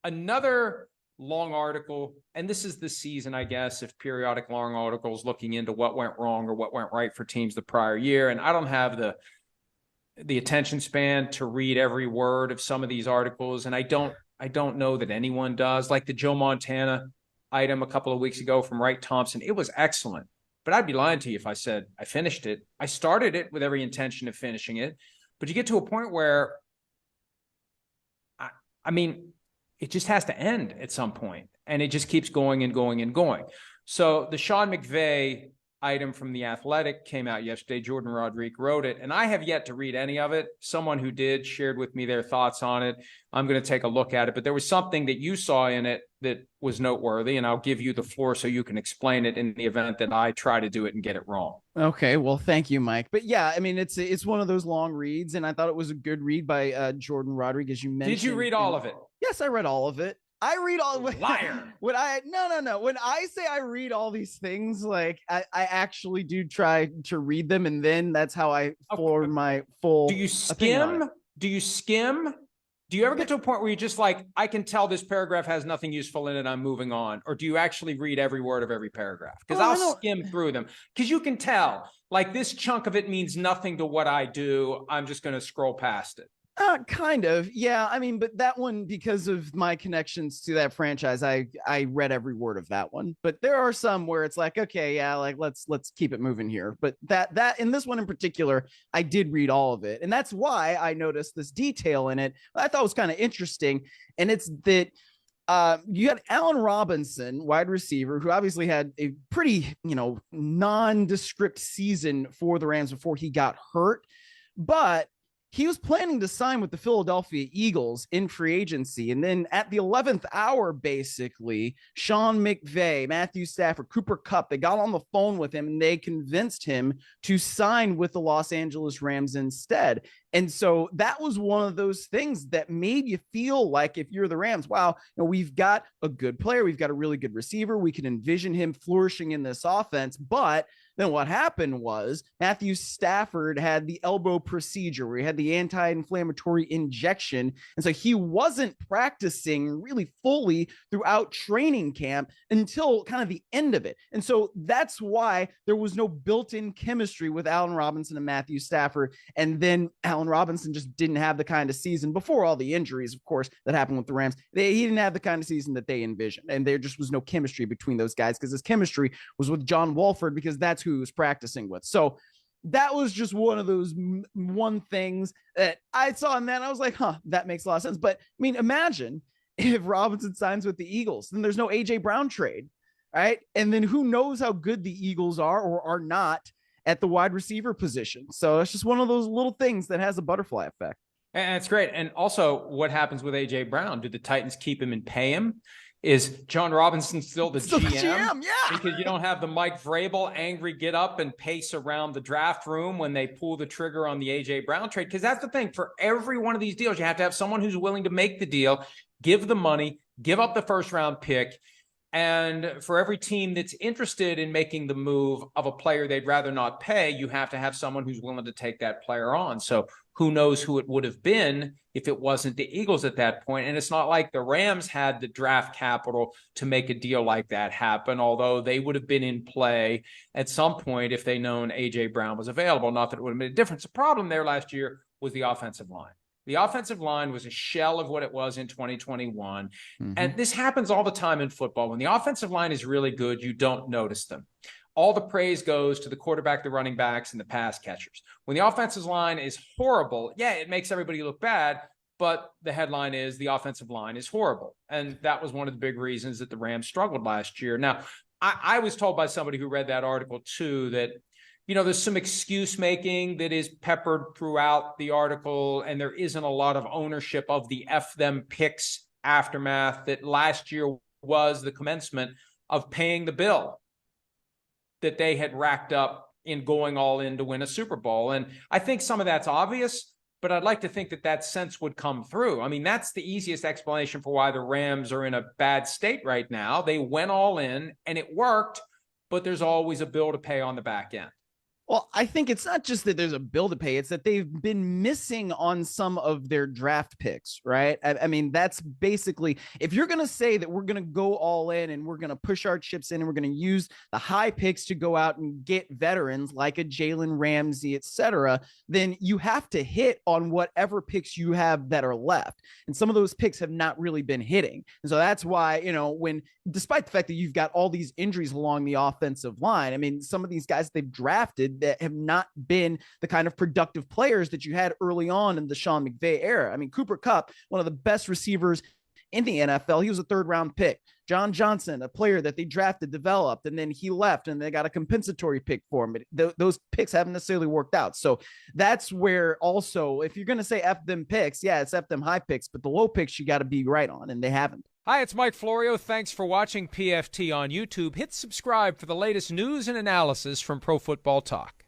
another long article, and this is the season, I guess, if periodic long articles looking into what went wrong or what went right for teams the prior year. And I don't have the attention span to read every word of some of these articles, and I don't know that anyone does. Like the Joe Montana item a couple of weeks ago from Wright Thompson, it was excellent. But I'd be lying to you if I said I finished it. I started it with every intention of finishing it. But you get to a point where, I mean, it just has to end at some point, and it just keeps going and going and going. So the Sean McVay item from The Athletic came out yesterday. Jordan Rodriguez wrote it, and I have yet to read any of it. Someone who did shared with me their thoughts on it. I'm going to take a look at it, but there was something that you saw in it that was noteworthy, and I'll give you the floor so you can explain it in the event that I try to do it and get it wrong. Okay, well, thank you, Mike. But yeah, I mean, it's one of those long reads, and I thought it was a good read by Jordan Rodriguez, as you mentioned. Did you read all of it? Yes, I read all of it. I read all of it. Liar. No. When I say I read all these things, like I actually do try to read them, and then that's how I form my full. Do you skim? Do you skim? Do you ever get to a point where you're just like, I can tell this paragraph has nothing useful in it, I'm moving on? Or do you actually read every word of every paragraph? Because I'll skim through them. Because you can tell, like, this chunk of it means nothing to what I do. I'm just going to scroll past it. Kind of. Yeah. I mean, but that one, because of my connections to that franchise, I read every word of that one. But there are some where it's like, okay, yeah, like let's keep it moving here. But that in this one in particular, I did read all of it. And that's why I noticed this detail in it I thought was kind of interesting. And it's that you had Allen Robinson, wide receiver, who obviously had a pretty, nondescript season for the Rams before he got hurt. But he was planning to sign with the Philadelphia Eagles in free agency. And then at the 11th hour, basically, Sean McVay, Matthew Stafford, Cooper Kupp, they got on the phone with him and they convinced him to sign with the Los Angeles Rams instead. And so that was one of those things that made you feel like, if you're the Rams, wow, we've got a good player. We've got a really good receiver. We can envision him flourishing in this offense. But then what happened was Matthew Stafford had the elbow procedure where he had the anti-inflammatory injection. And so he wasn't practicing really fully throughout training camp until kind of the end of it. And so that's why there was no built-in chemistry with Allen Robinson and Matthew Stafford. And then Allen Robinson just didn't have the kind of season, before all the injuries, of course, that happened with the Rams. He didn't have the kind of season that they envisioned. And there just was no chemistry between those guys, because his chemistry was with John Wolford, because that's who he was practicing with. So that was just one of those things that I saw in that. And I was like, that makes a lot of sense. But I mean, imagine if Robinson signs with the Eagles, then there's no AJ Brown trade, right? And then who knows how good the Eagles are or are not at the wide receiver position. So it's just one of those little things that has a butterfly effect. And it's great. And also, what happens with AJ Brown? Do the Titans keep him and pay him? Is John Robinson still the GM? Yeah. Because you don't have the Mike Vrabel angry get up and pace around the draft room when they pull the trigger on the AJ Brown trade. Because that's the thing. For every one of these deals, you have to have someone who's willing to make the deal, give the money, give up the first round pick. And for every team that's interested in making the move of a player they'd rather not pay, you have to have someone who's willing to take that player on. So who knows who it would have been if it wasn't the Eagles at that point. And it's not like the Rams had the draft capital to make a deal like that happen, although they would have been in play at some point if they known A.J. Brown was available. Not that it would have made a difference. The problem there last year was the offensive line. The offensive line was a shell of what it was in 2021. Mm-hmm. And this happens all the time in football. When the offensive line is really good, you don't notice them. All the praise goes to the quarterback, the running backs, and the pass catchers. When the offensive line is horrible, yeah, it makes everybody look bad, but the headline is the offensive line is horrible. And that was one of the big reasons that the Rams struggled last year. Now, I was told by somebody who read that article too that, there's some excuse making that is peppered throughout the article, and there isn't a lot of ownership of the F them picks aftermath that last year was the commencement of paying the bill that they had racked up in going all in to win a Super Bowl. And I think some of that's obvious, but I'd like to think that sense would come through. I mean, that's the easiest explanation for why the Rams are in a bad state right now. They went all in and it worked, but there's always a bill to pay on the back end. Well, I think it's not just that there's a bill to pay, it's that they've been missing on some of their draft picks, right? I mean, that's basically, if you're going to say that we're going to go all in and we're going to push our chips in and we're going to use the high picks to go out and get veterans like a Jalen Ramsey, et cetera, then you have to hit on whatever picks you have that are left. And some of those picks have not really been hitting. And so that's why, when, despite the fact that you've got all these injuries along the offensive line, I mean, some of these guys they've drafted that have not been the kind of productive players that you had early on in the Sean McVay era. I mean, Cooper Kupp, one of the best receivers in the NFL, he was a 3rd-round pick. John Johnson, a player that they drafted, developed, and then he left, and they got a compensatory pick for him. But those picks haven't necessarily worked out. So that's where also, if you're going to say F them picks, yeah, it's F them high picks, but the low picks you got to be right on, and they haven't. Hi, it's Mike Florio. Thanks for watching PFT on YouTube. Hit subscribe for the latest news and analysis from Pro Football Talk.